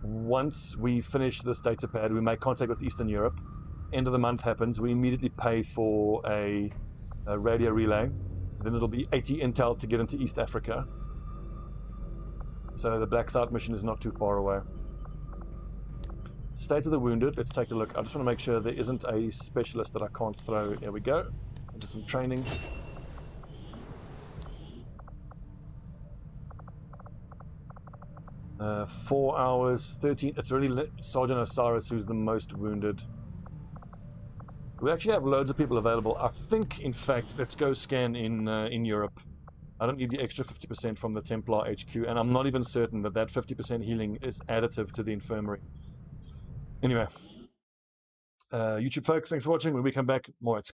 once we finish this data pad, we make contact with Eastern Europe. End of the month happens, we immediately pay for a radio relay. Then it'll be 80 intel to get into East Africa. So the black site mission is not too far away. State of the wounded, let's take a look. I just want to make sure there isn't a specialist that I can't throw. There we go. Into some training. Uh, 4 hours, 13. It's really Sergeant Osiris who's the most wounded. We actually have loads of people available. I think, in fact, let's go scan in Europe. I don't need the extra 50% from the Templar HQ, and I'm not even certain that that 50% healing is additive to the infirmary. Anyway, YouTube folks, thanks for watching. When we come back, more